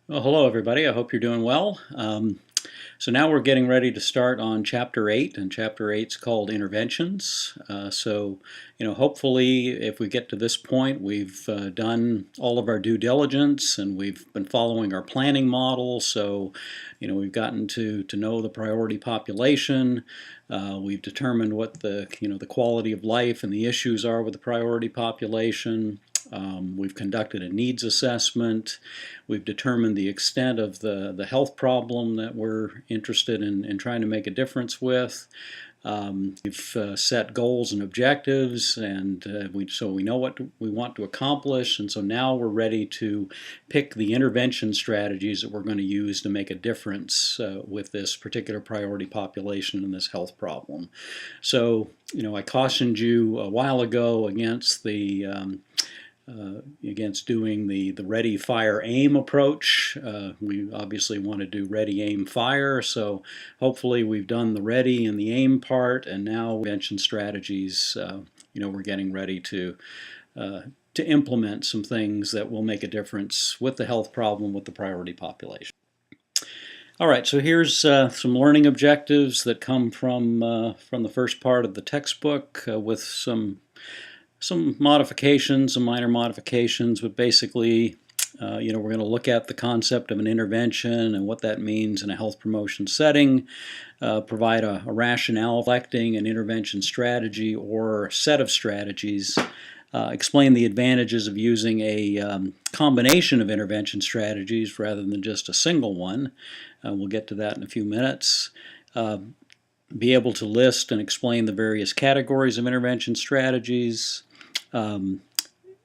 Well, hello everybody. I hope you're doing well. So now we're getting ready to start on Chapter 8, and Chapter 8 is called Interventions. Hopefully if we get to this point, we've done all of our due diligence and we've been following our planning model. So, we've gotten to know the priority population. We've determined what the quality of life and the issues are with the priority population. We've conducted a needs assessment. We've determined the extent of the health problem that we're interested in trying to make a difference with. We've set goals and objectives, and so we know what we want to accomplish, and so now we're ready to pick the intervention strategies that we're going to use to make a difference with this particular priority population and this health problem. So, I cautioned you a while ago against doing the ready, fire, aim approach. We obviously want to do ready, aim, fire, so hopefully we've done the ready and the aim part, and now intervention strategies, we're getting ready to implement some things that will make a difference with the health problem with the priority population. All right, so here's some learning objectives that come from the first part of the textbook with some modifications, some minor modifications, but basically, we're going to look at the concept of an intervention and what that means in a health promotion setting, provide a rationale selecting an intervention strategy or set of strategies, explain the advantages of using a combination of intervention strategies rather than just a single one. We'll get to that in a few minutes. Be able to list and explain the various categories of intervention strategies,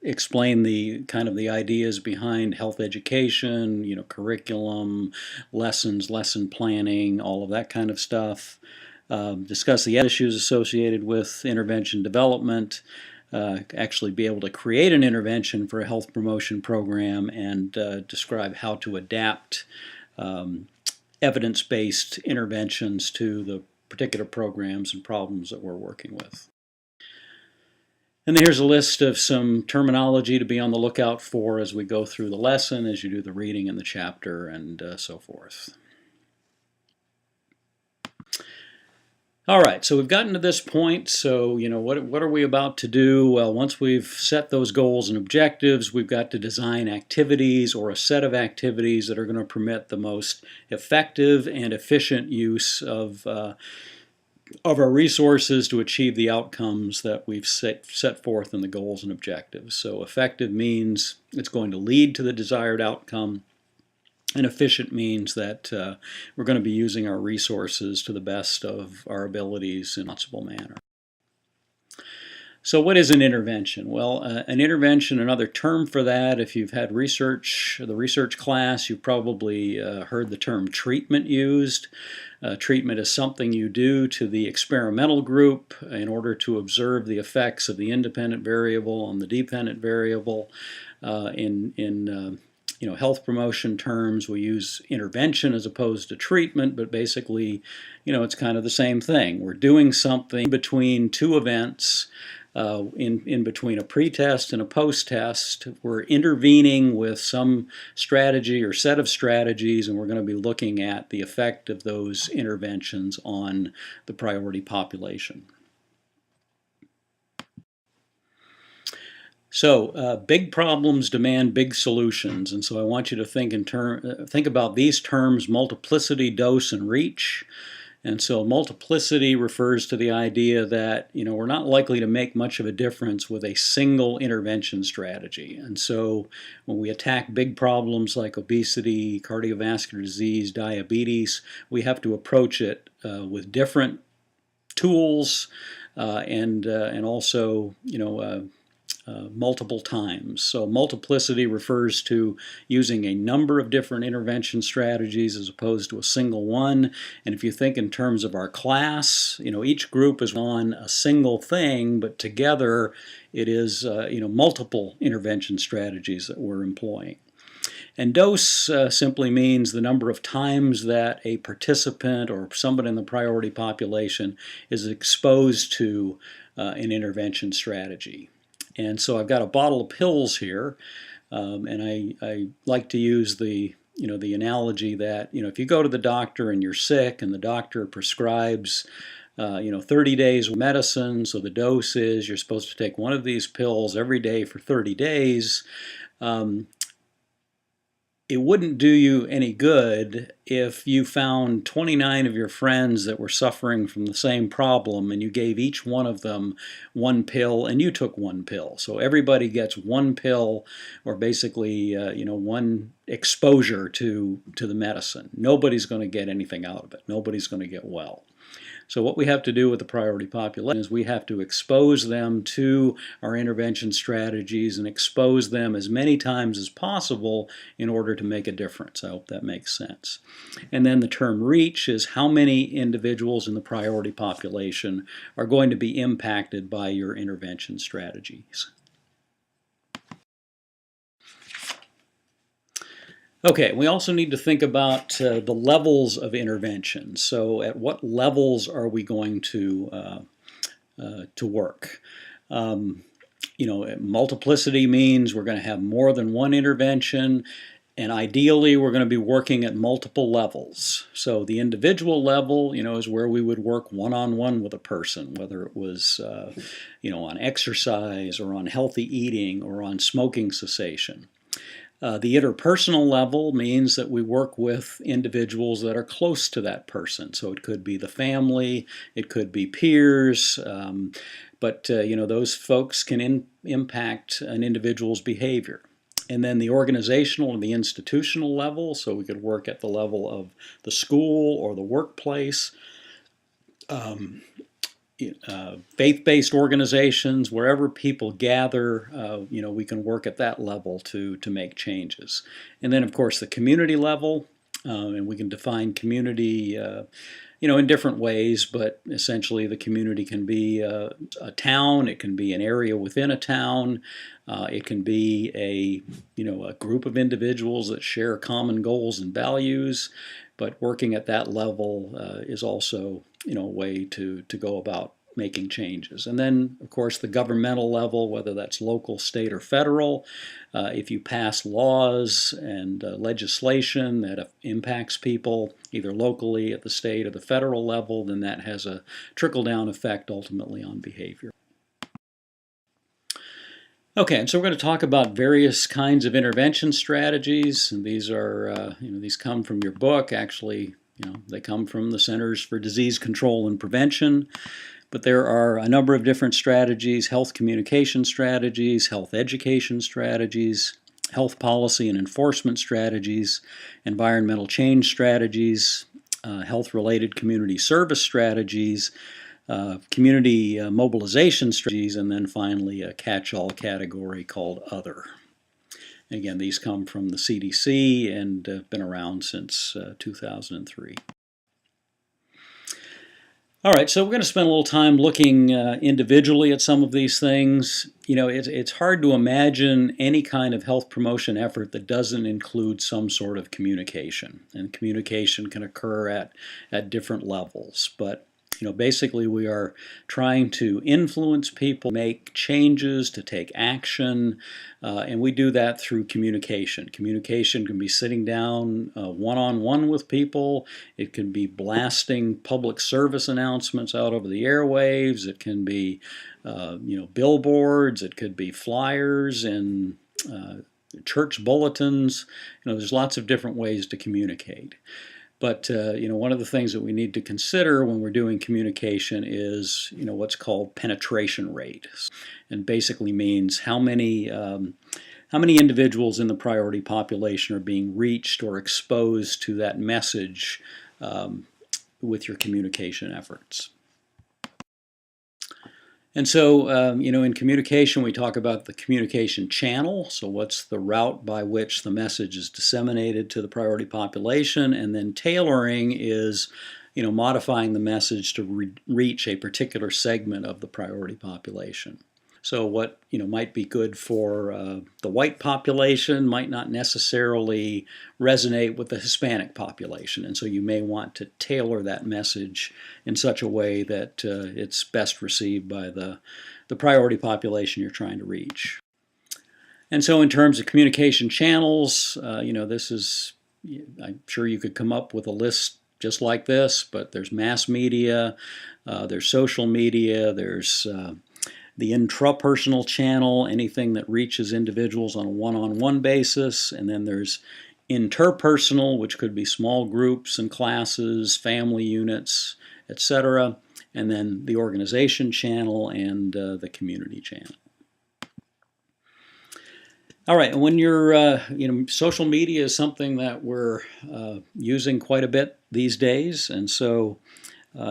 explain the ideas behind health education, curriculum, lessons, lesson planning, all of that kind of stuff. Discuss the issues associated with intervention development, actually be able to create an intervention for a health promotion program, and describe how to adapt evidence-based interventions to the particular programs and problems that we're working with. And here's a list of some terminology to be on the lookout for as we go through the lesson, as you do the reading in the chapter, and so forth. All right, so we've gotten to this point, so what are we about to do? Well, once we've set those goals and objectives, we've got to design activities or a set of activities that are going to permit the most effective and efficient use of our resources to achieve the outcomes that we've set forth in the goals and objectives. So effective means it's going to lead to the desired outcome, and efficient means that we're going to be using our resources to the best of our abilities in a responsible manner. So what is an intervention? Well, an intervention, another term for that, if you've had the research class, you've probably heard the term treatment used. Treatment is something you do to the experimental group in order to observe the effects of the independent variable on the dependent variable. In health promotion terms, we use intervention as opposed to treatment, but basically, it's kind of the same thing. We're doing something between two events, in between a pre-test and a post-test. We're intervening with some strategy or set of strategies, and we're going to be looking at the effect of those interventions on the priority population. So big problems demand big solutions, and so I want you to think about these terms: multiplicity, dose, and reach. And so multiplicity refers to the idea that we're not likely to make much of a difference with a single intervention strategy. And so when we attack big problems like obesity, cardiovascular disease, diabetes, we have to approach it with different tools and also multiple times. So multiplicity refers to using a number of different intervention strategies as opposed to a single one. And if you think in terms of our class, each group is on a single thing, but together it is multiple intervention strategies that we're employing. And dose simply means the number of times that a participant or somebody in the priority population is exposed to an intervention strategy. And so I've got a bottle of pills here, and I like to use the the analogy that, if you go to the doctor and you're sick and the doctor prescribes 30 days of medicine, so the dose is you're supposed to take one of these pills every day for 30 days. It wouldn't do you any good if you found 29 of your friends that were suffering from the same problem and you gave each one of them one pill and you took one pill. So everybody gets one pill, or basically one exposure to the medicine. Nobody's going to get anything out of it. Nobody's going to get well. So what we have to do with the priority population is we have to expose them to our intervention strategies and expose them as many times as possible in order to make a difference. I hope that makes sense. And then the term reach is how many individuals in the priority population are going to be impacted by your intervention strategies. Okay, we also need to think about the levels of intervention. So at what levels are we going to work? Multiplicity means we're going to have more than one intervention, and ideally we're going to be working at multiple levels. So the individual level, is where we would work one-on-one with a person, whether it was on exercise or on healthy eating or on smoking cessation. The interpersonal level means that we work with individuals that are close to that person. So it could be the family, it could be peers, but those folks can impact an individual's behavior. And then the organizational and the institutional level, so we could work at the level of the school or the workplace. Faith-based organizations, wherever people gather, we can work at that level to make changes. And then, of course, the community level, and we can define community, in different ways, but essentially the community can be a town, it can be an area within a town, it can be a group of individuals that share common goals and values, but working at that level is also a way to go about making changes. And then, of course, the governmental level, whether that's local, state, or federal, if you pass laws and legislation that impacts people either locally at the state or the federal level, then that has a trickle-down effect ultimately on behavior. Okay, and so we're going to talk about various kinds of intervention strategies, and these are, these come from your book. Actually, they come from the Centers for Disease Control and Prevention, but there are a number of different strategies: health communication strategies, health education strategies, health policy and enforcement strategies, environmental change strategies, health-related community service strategies, community mobilization strategies, and then finally a catch-all category called Other. And again, these come from the CDC and have been around since 2003. All right, so we're going to spend a little time looking individually at some of these things. It's hard to imagine any kind of health promotion effort that doesn't include some sort of communication. And communication can occur at different levels. But basically we are trying to influence people, make changes, to take action, and we do that through communication. Communication can be sitting down one-on-one with people. It can be blasting public service announcements out over the airwaves. It can be billboards. It could be flyers and church bulletins. There's lots of different ways to communicate. But one of the things that we need to consider when we're doing communication is what's called penetration rate, and basically means how many individuals in the priority population are being reached or exposed to that message with your communication efforts. And so, in communication, we talk about the communication channel. So what's the route by which the message is disseminated to the priority population? And then tailoring is, modifying the message to reach a particular segment of the priority population. So what might be good for the white population might not necessarily resonate with the Hispanic population, and so you may want to tailor that message in such a way that it's best received by the priority population you're trying to reach. And so in terms of communication channels, this is I'm sure you could come up with a list just like this, but there's mass media, there's social media, there's the intrapersonal channel, anything that reaches individuals on a one-on-one basis, and then there's interpersonal, which could be small groups and classes, family units, etc., and then the organization channel and the community channel. All right, and when you're, social media is something that we're using quite a bit these days, and so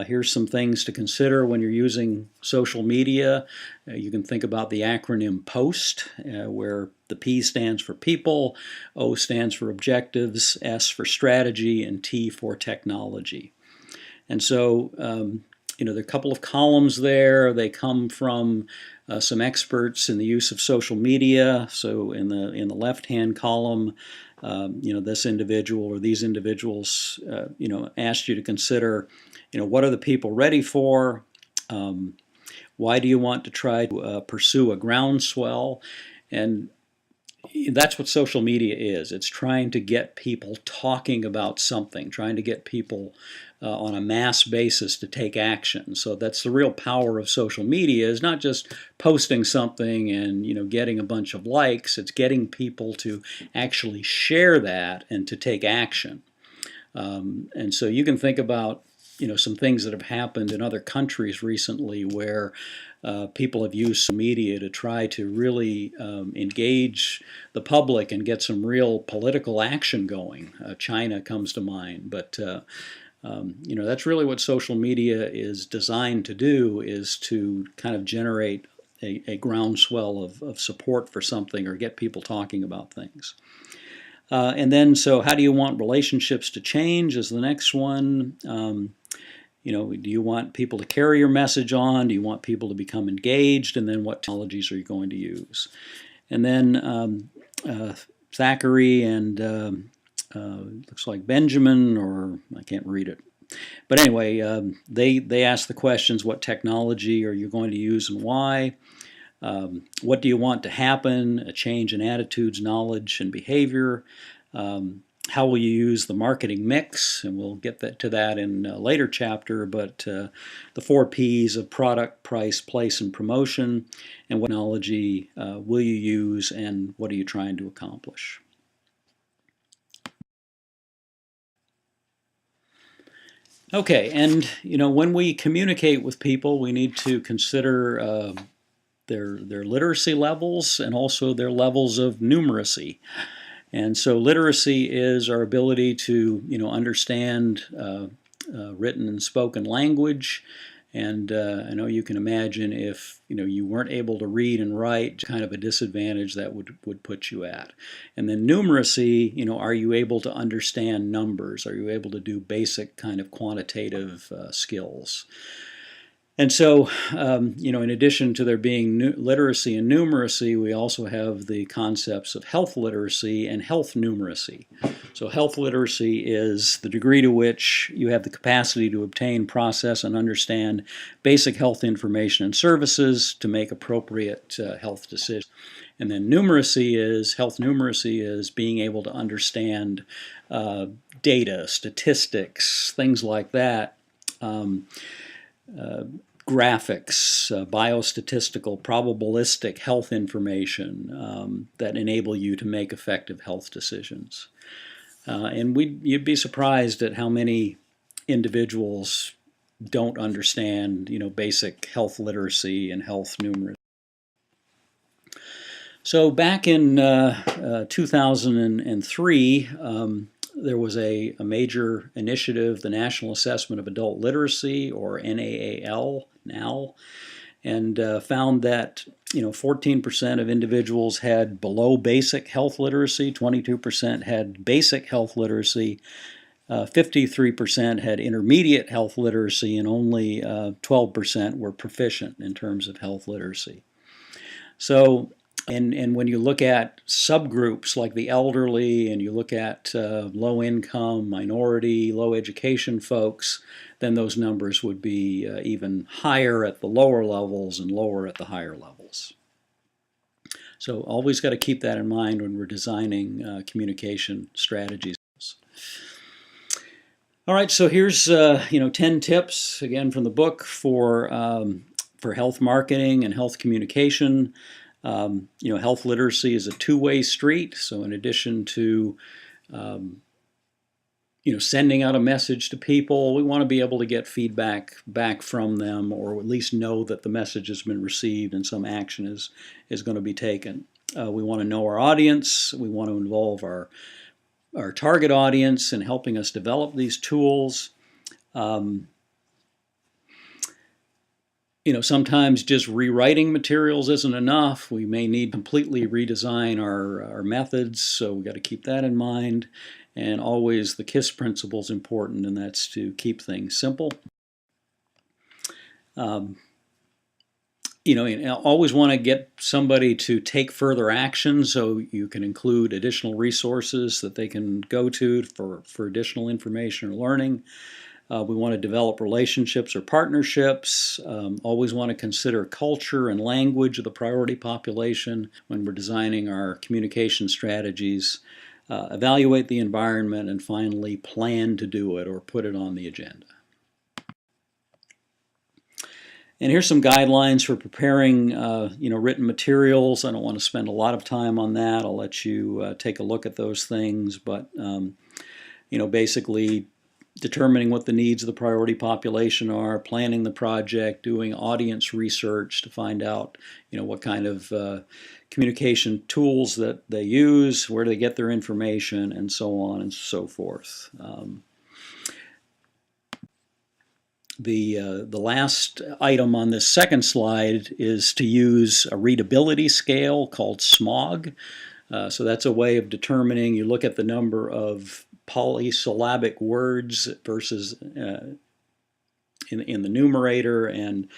here's some things to consider when you're using social media. You can think about the acronym POST, where the P stands for people, O stands for objectives, S for strategy, and T for technology. And so, there are a couple of columns there. They come from some experts in the use of social media. So in the left-hand column, this individual or these individuals, asked you to consider, what are the people ready for? Why do you want to try to pursue a groundswell? And that's what social media is. It's trying to get people talking about something, trying to get people on a mass basis to take action. So that's the real power of social media, is not just posting something and getting a bunch of likes. It's getting people to actually share that and to take action. And so you can think about some things that have happened in other countries recently where people have used social media to try to really engage the public and get some real political action going. China comes to mind, but that's really what social media is designed to do, is to kind of generate a groundswell of support for something or get people talking about things. And then, so how do you want relationships to change is the next one. Do you want people to carry your message on? Do you want people to become engaged? And then what technologies are you going to use? And then Thackeray and looks like Benjamin, or I can't read it. But anyway, they ask the questions: what technology are you going to use and why? What do you want to happen? A change in attitudes, knowledge, and behavior. How will you use the marketing mix? And we'll get to that in a later chapter, but the 4 Ps of product, price, place, and promotion, and what technology will you use, and what are you trying to accomplish? Okay, and when we communicate with people, we need to consider their literacy levels and also their levels of numeracy. And so literacy is our ability to understand written and spoken language. And I know you can imagine if you weren't able to read and write, kind of a disadvantage that would put you at. And then numeracy, are you able to understand numbers? Are you able to do basic kind of quantitative skills? And so, in addition to there being literacy and numeracy, we also have the concepts of health literacy and health numeracy. So health literacy is the degree to which you have the capacity to obtain, process, and understand basic health information and services to make appropriate health decisions. And then health numeracy is being able to understand data, statistics, things like that. Graphics, biostatistical, probabilistic health information that enable you to make effective health decisions. And you'd be surprised at how many individuals don't understand, basic health literacy and health numeracy. So back in 2003, there was a major initiative, the National Assessment of Adult Literacy, or NAAL, and found that 14% of individuals had below basic health literacy, 22% had basic health literacy, 53% had intermediate health literacy, and only 12% were proficient in terms of health literacy. So, and when you look at subgroups like the elderly, and you look at low income, minority, low education folks, then those numbers would be even higher at the lower levels and lower at the higher levels. So always got to keep that in mind when we're designing communication strategies. All right, so here's 10 tips again from the book for health marketing and health communication. Health literacy is a two-way street. So in addition to sending out a message to people, we want to be able to get feedback back from them, or at least know that the message has been received and some action is going to be taken. We want to know our audience. We want to involve our target audience in helping us develop these tools. Sometimes just rewriting materials isn't enough. We may need to completely redesign our methods, so we've got to keep that in mind. And always the KISS principle is important, and that's to keep things simple. Always want to get somebody to take further action, so you can include additional resources that they can go to for additional information or learning. We want to develop relationships or partnerships. Always want to consider culture and language of the priority population when we're designing our communication strategies. Evaluate the environment, and finally plan to do it or put it on the agenda. And here's some guidelines for preparing written materials. I don't want to spend a lot of time on that. I'll let you take a look at those things, but basically determining what the needs of the priority population are, planning the project, doing audience research to find out what kind of communication tools that they use, where do they get their information, and so on and so forth. The last item on this second slide is to use a readability scale called SMOG. So that's a way of determining, you look at the number of polysyllabic words versus in the numerator, and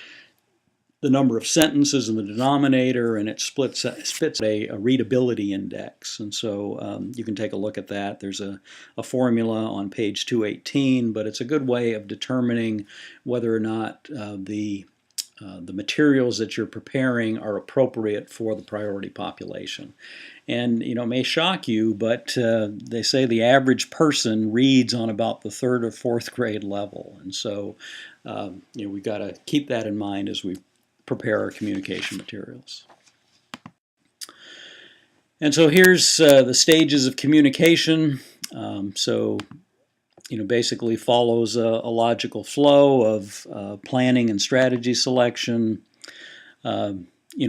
the number of sentences in the denominator, and it spits a readability index. And so you can take a look at that. There's a formula on page 218, but it's a good way of determining whether or not the materials that you're preparing are appropriate for the priority population. And it may shock you, but they say the average person reads on about the 3rd or 4th grade level. And so we've got to keep that in mind as we prepare our communication materials. And so here's the stages of communication. Basically follows a logical flow of planning and strategy selection,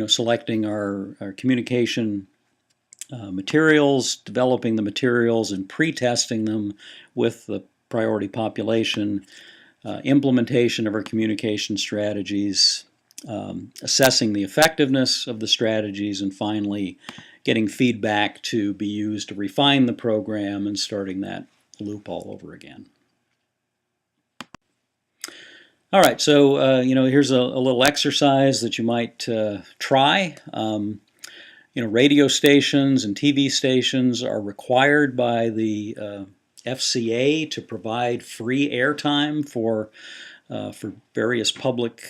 selecting our communication materials, developing the materials and pre-testing them with the priority population, implementation of our communication strategies, assessing the effectiveness of the strategies, and finally getting feedback to be used to refine the program and starting that loop all over again. All right, so here's a little exercise that you might try. Radio stations and TV stations are required by the FCA to provide free airtime for various public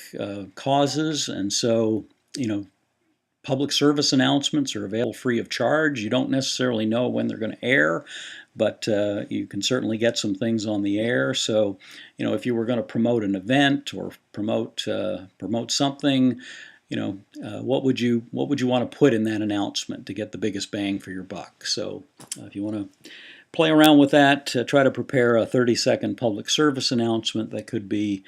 causes, and so public service announcements are available free of charge. You don't necessarily know when they're going to air, but you can certainly get some things on the air. So if you were going to promote an event or promote something, what would you want to put in that announcement to get the biggest bang for your buck? So if you want to play around with that, try to prepare a 30-second public service announcement that could be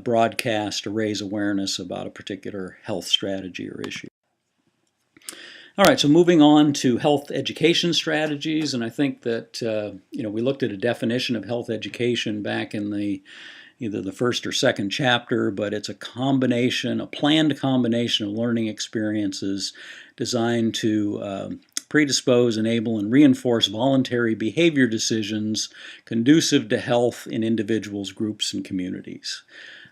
broadcast to raise awareness about a particular health strategy or issue. All right, so moving on to health education strategies, and I think that we looked at a definition of health education back in either the first or second chapter, but it's a planned combination of learning experiences designed to predispose, enable, and reinforce voluntary behavior decisions conducive to health in individuals, groups, and communities.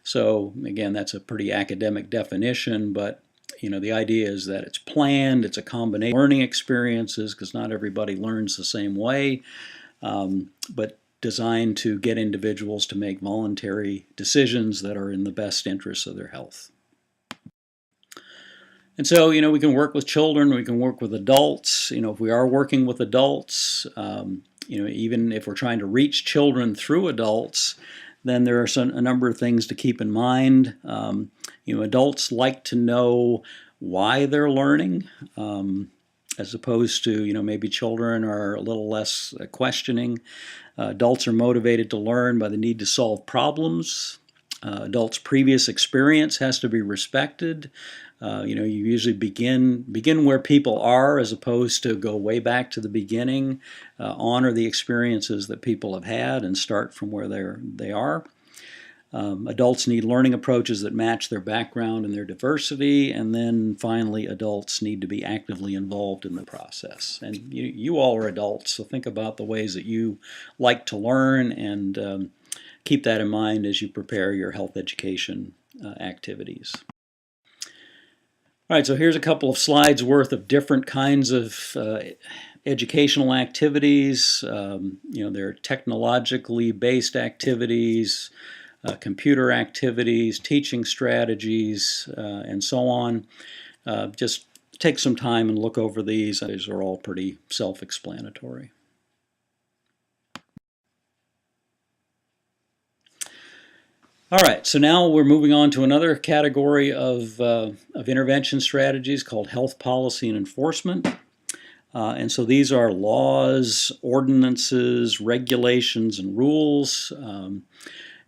So again, that's a pretty academic definition, but the idea is that it's planned, it's a combination of learning experiences, because not everybody learns the same way, but designed to get individuals to make voluntary decisions that are in the best interests of their health. And so, we can work with children, we can work with adults. If we are working with adults, even if we're trying to reach children through adults, then there are a number of things to keep in mind. Adults like to know why they're learning, as opposed to, maybe children are a little less questioning. Adults are motivated to learn by the need to solve problems. Adults' previous experience has to be respected. You usually begin where people are, as opposed to go way back to the beginning. Honor the experiences that people have had and start from where they are. Adults need learning approaches that match their background and their diversity. And then finally, adults need to be actively involved in the process. And you all are adults, so think about the ways that you like to learn, and keep that in mind as you prepare your health education activities. All right, so here's a couple of slides worth of different kinds of educational activities. They're technologically based activities, computer activities, teaching strategies, and so on. Just take some time and look over these. These are all pretty self-explanatory. All right, so now we're moving on to another category of intervention strategies called health policy and enforcement. And so these are laws, ordinances, regulations, and rules.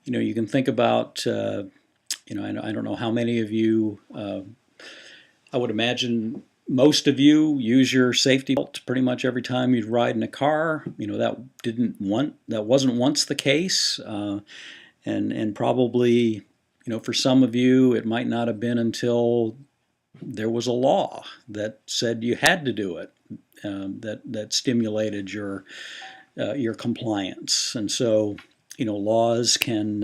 You can think about, I don't know how many of you, I would imagine most of you use your safety belt pretty much every time you ride in a car. That wasn't once the case. And probably, for some of you, it might not have been until there was a law that said you had to do it, that stimulated your compliance. And so, laws can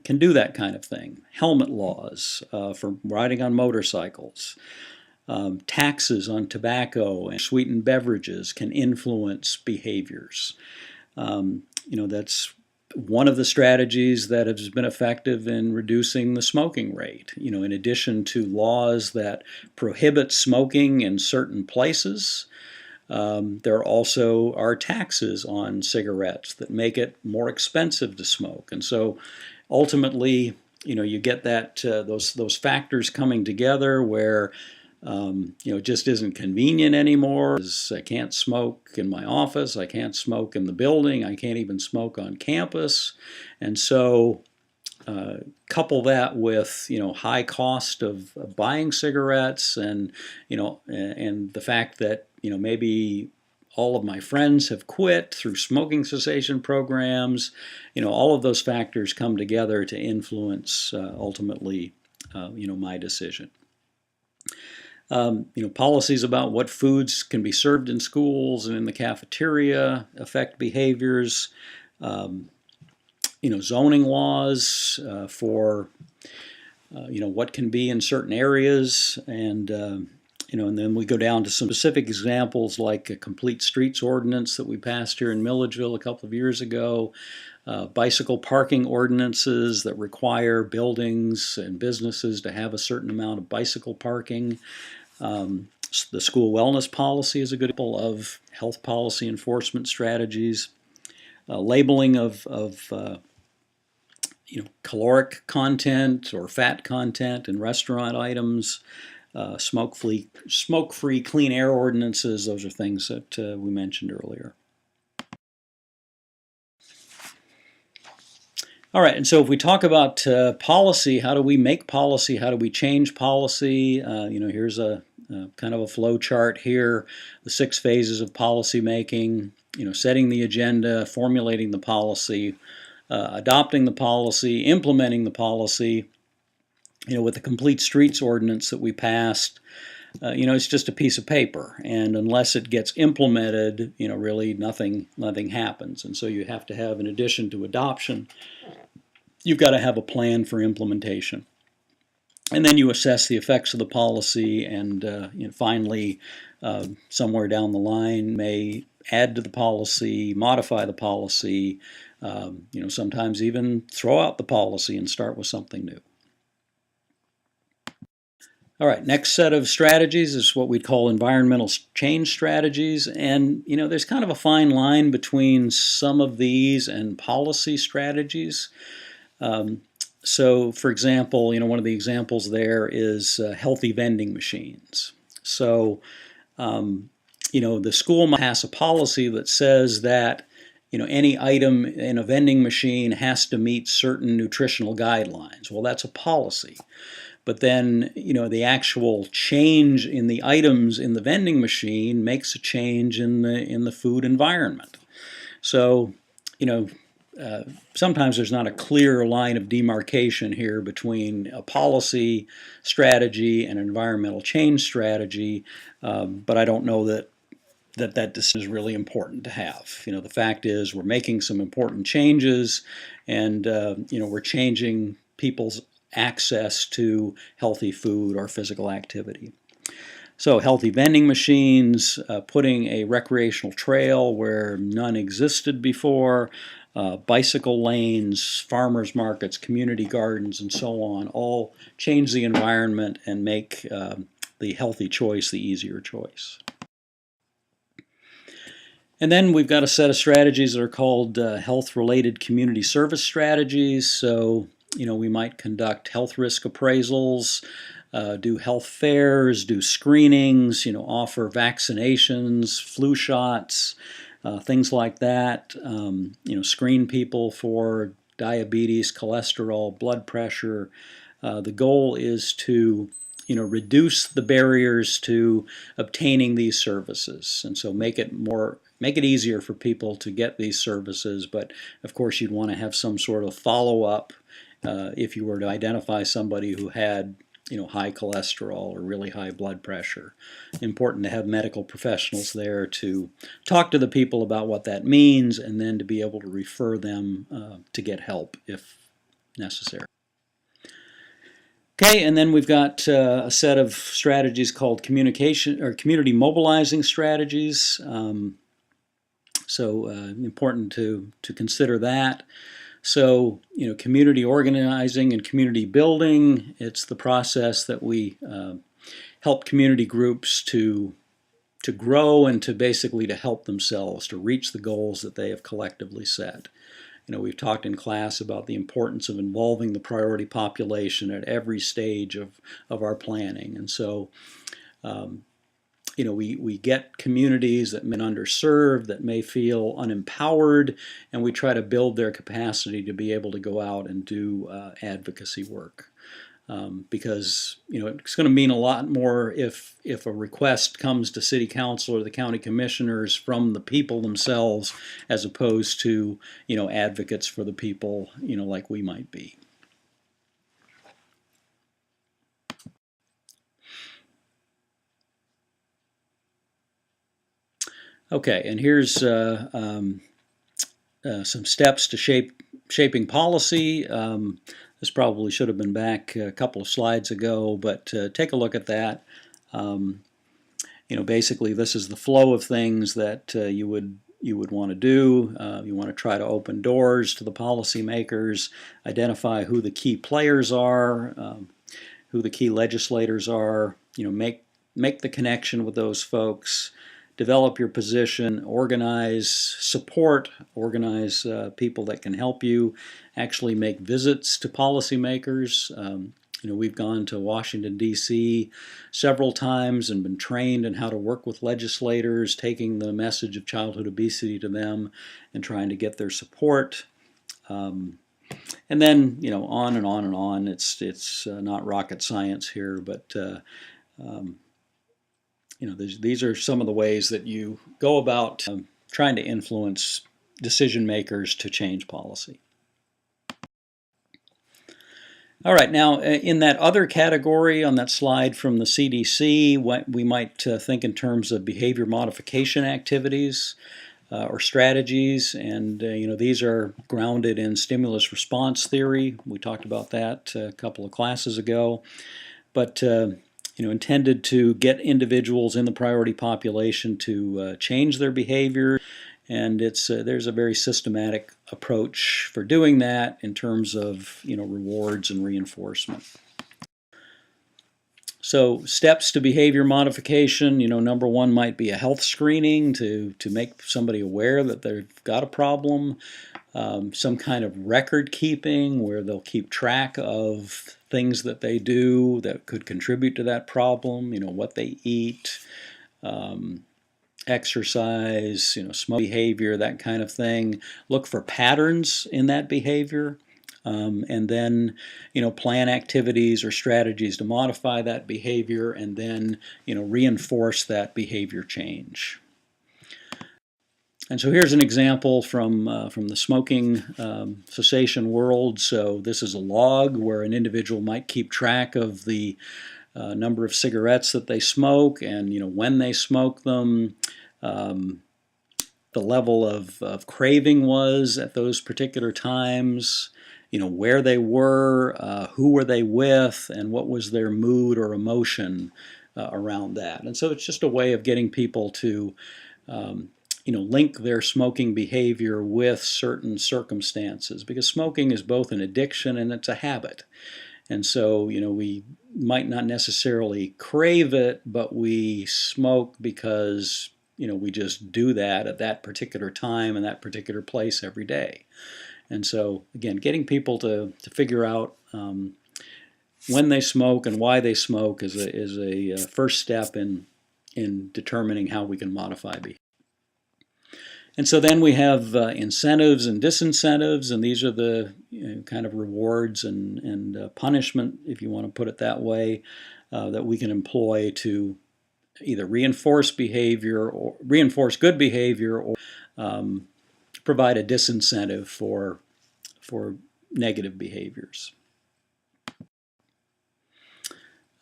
do that kind of thing. Helmet laws for riding on motorcycles. Taxes on tobacco and sweetened beverages can influence behaviors. That's one of the strategies that has been effective in reducing the smoking rate. In addition to laws that prohibit smoking in certain places, there also are taxes on cigarettes that make it more expensive to smoke. And so ultimately, you get that those factors coming together where it just isn't convenient anymore. I can't smoke in my office, I can't smoke in the building, I can't even smoke on campus. And so couple that with high cost of buying cigarettes, and and the fact that maybe all of my friends have quit through smoking cessation programs. All of those factors come together to influence ultimately my decision. Policies about what foods can be served in schools and in the cafeteria affect behaviors. Zoning laws for what can be in certain areas, and and then we go down to some specific examples like a complete streets ordinance that we passed here in Milledgeville a couple of years ago. Bicycle parking ordinances that require buildings and businesses to have a certain amount of bicycle parking. The school wellness policy is a good example of health policy enforcement strategies. Labeling of caloric content or fat content in restaurant items. Smoke-free clean air ordinances. Those are things that we mentioned earlier. All right, and so if we talk about policy, how do we make policy? How do we change policy? Here's a kind of a flow chart here, the 6 phases of policy making. Setting the agenda, formulating the policy, adopting the policy, implementing the policy. With the complete streets ordinance that we passed, it's just a piece of paper, and unless it gets implemented, really nothing happens. And so you have to have, in addition to adoption, you've got to have a plan for implementation. And then you assess the effects of the policy, and finally, somewhere down the line, may add to the policy, modify the policy, sometimes even throw out the policy and start with something new. All right, next set of strategies is what we'd call environmental change strategies. And, there's kind of a fine line between some of these and policy strategies. So, for example, one of the examples there is healthy vending machines. So, the school might pass a policy that says that, any item in a vending machine has to meet certain nutritional guidelines. Well, that's a policy. But then, the actual change in the items in the vending machine makes a change in the food environment. So, sometimes there's not a clear line of demarcation here between a policy strategy and an environmental change strategy, but I don't know that decision is really important to have. The fact is we're making some important changes, and we're changing people's access to healthy food or physical activity. So healthy vending machines, putting a recreational trail where none existed before, bicycle lanes, farmers markets, community gardens, and so on, all change the environment and make the healthy choice the easier choice. And then we've got a set of strategies that are called health-related community service strategies. So, we might conduct health risk appraisals, do health fairs, do screenings, offer vaccinations, flu shots, things like that. Screen people for diabetes, cholesterol, blood pressure. The goal is to reduce the barriers to obtaining these services, and so make it easier for people to get these services. But of course, you'd want to have some sort of follow-up if you were to identify somebody who had high cholesterol or really high blood pressure. Important to have medical professionals there to talk to the people about what that means, and then to be able to refer them to get help if necessary. Okay, and then we've got a set of strategies called communication or community mobilizing strategies. So important to consider that. So, community organizing and community building, it's the process that we help community groups to grow and to basically to help themselves to reach the goals that they have collectively set. We've talked in class about the importance of involving the priority population at every stage of our planning. And so, we get communities that may be underserved, that may feel unempowered, and we try to build their capacity to be able to go out and do advocacy work. Because it's going to mean a lot more if a request comes to City Council or the County Commissioners from the people themselves, as opposed to advocates for the people like we might be. Okay, and here's some steps to shaping policy. This probably should have been back a couple of slides ago, but take a look at that. Basically, this is the flow of things that you would want to do. You want to try to open doors to the policymakers, identify who the key players are, who the key legislators are. Make the connection with those folks. Develop your position, organize people that can help you, actually make visits to policymakers. We've gone to Washington, D.C. several times and been trained in how to work with legislators, taking the message of childhood obesity to them and trying to get their support. And then, on and on and on. It's not rocket science here, but these are some of the ways that you go about trying to influence decision makers to change policy. All right, now in that other category on that slide from the CDC, we might think in terms of behavior modification activities or strategies, and these are grounded in stimulus response theory. We talked about that a couple of classes ago, but intended to get individuals in the priority population to change their behavior, and there's a very systematic approach for doing that in terms of rewards and reinforcement. So steps to behavior modification, number one might be a health screening to make somebody aware that they've got a problem. Some kind of record keeping where they'll keep track of things that they do that could contribute to that problem, what they eat, exercise, smoke behavior, that kind of thing. Look for patterns in that behavior. And then, plan activities or strategies to modify that behavior, and then, reinforce that behavior change. And so here's an example from the smoking cessation world. So this is a log where an individual might keep track of the number of cigarettes that they smoke, and when they smoke them, the level of craving was at those particular times, where they were, who were they with, and what was their mood or emotion around that. And so it's just a way of getting people to link their smoking behavior with certain circumstances, because smoking is both an addiction and it's a habit. And so, we might not necessarily crave it, but we smoke because, we just do that at that particular time and that particular place every day. And so, again, getting people to figure out when they smoke and why they smoke is a first step in determining how we can modify behavior. And so then we have incentives and disincentives, and these are the kind of rewards and punishment, if you want to put it that way, that we can employ to either reinforce behavior or reinforce good behavior, or provide a disincentive for negative behaviors.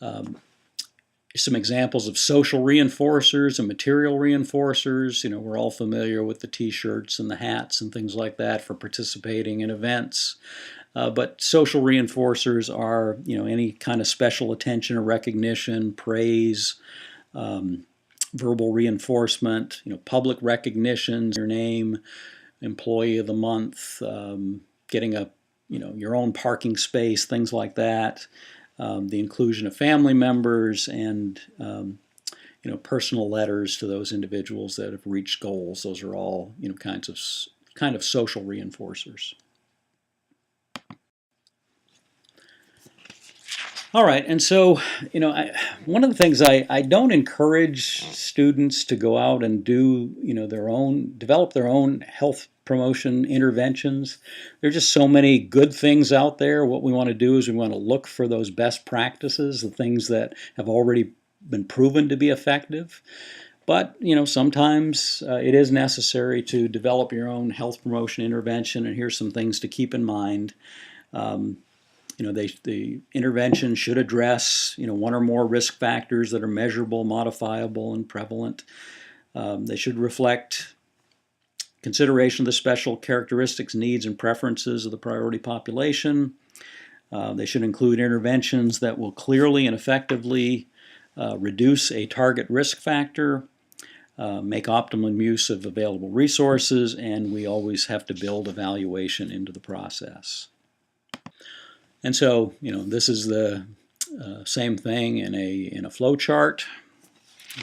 Some examples of social reinforcers and material reinforcers. We're all familiar with the t-shirts and the hats and things like that for participating in events. But social reinforcers are, any kind of special attention or recognition, praise, verbal reinforcement, public recognition, your name, employee of the month, getting your own parking space, things like that. The inclusion of family members, and personal letters to those individuals that have reached goals. Those are all kind of social reinforcers. All right, and so one of the things I don't encourage students to go out and do develop their own health promotion interventions. There are just so many good things out there. What we want to do is we want to look for those best practices, the things that have already been proven to be effective. But sometimes it is necessary to develop your own health promotion intervention, and here's some things to keep in mind. The intervention should address one or more risk factors that are measurable, modifiable, and prevalent. They should reflect consideration of the special characteristics, needs, and preferences of the priority population. They should include interventions that will clearly and effectively reduce a target risk factor, make optimum use of available resources, and we always have to build evaluation into the process. And so, this is the same thing in a flow chart.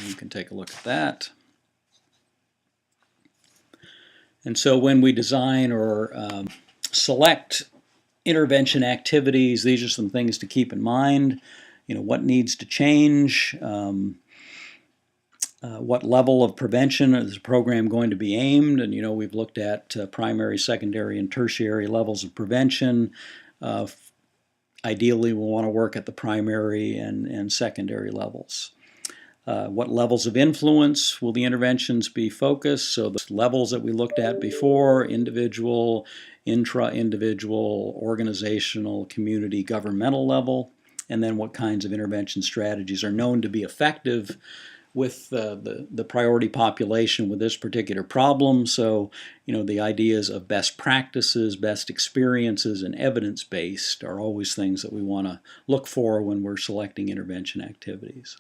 You can take a look at that. And so when we design or select intervention activities, these are some things to keep in mind. What needs to change, what level of prevention is the program going to be aimed, and we've looked at primary, secondary, and tertiary levels of prevention. Ideally, we'll want to work at the primary and secondary levels. What levels of influence will the interventions be focused? So the levels that we looked at before: individual, intra-individual, organizational, community, governmental level. And then what kinds of intervention strategies are known to be effective with the priority population with this particular problem. So, the ideas of best practices, best experiences, and evidence-based are always things that we want to look for when we're selecting intervention activities.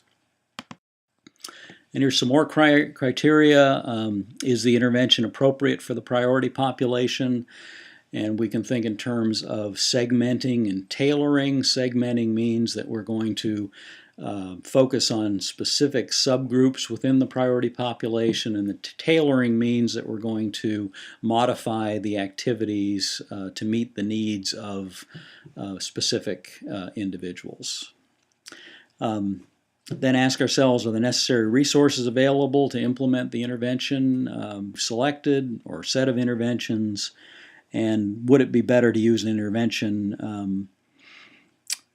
And here's some more criteria. Is the intervention appropriate for the priority population? And we can think in terms of segmenting and tailoring. Segmenting means that we're going to focus on specific subgroups within the priority population, and the tailoring means that we're going to modify the activities to meet the needs of specific individuals. Then ask ourselves, are the necessary resources available to implement the intervention selected or set of interventions, and would it be better to use an intervention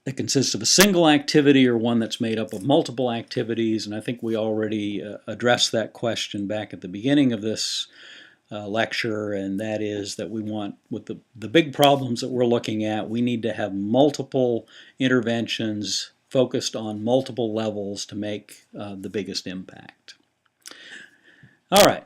that consists of a single activity or one that's made up of multiple activities? And I think we already addressed that question back at the beginning of this lecture, and that is that we want, with the big problems that we're looking at, we need to have multiple interventions focused on multiple levels to make the biggest impact. All right.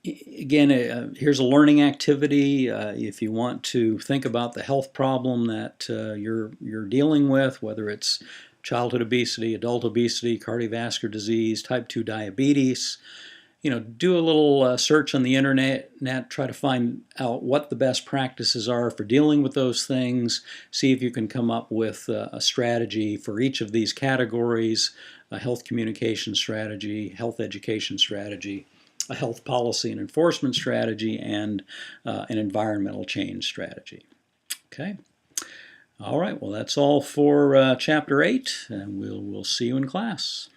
Again, here's a learning activity. If you want to think about the health problem that you're dealing with, whether it's childhood obesity, adult obesity, cardiovascular disease, type 2 diabetes, do a little search on the internet, try to find out what the best practices are for dealing with those things, see if you can come up with a strategy for each of these categories: a health communication strategy, health education strategy, a health policy and enforcement strategy, and an environmental change strategy. Okay. All right, well, that's all for Chapter 8, and we'll see you in class.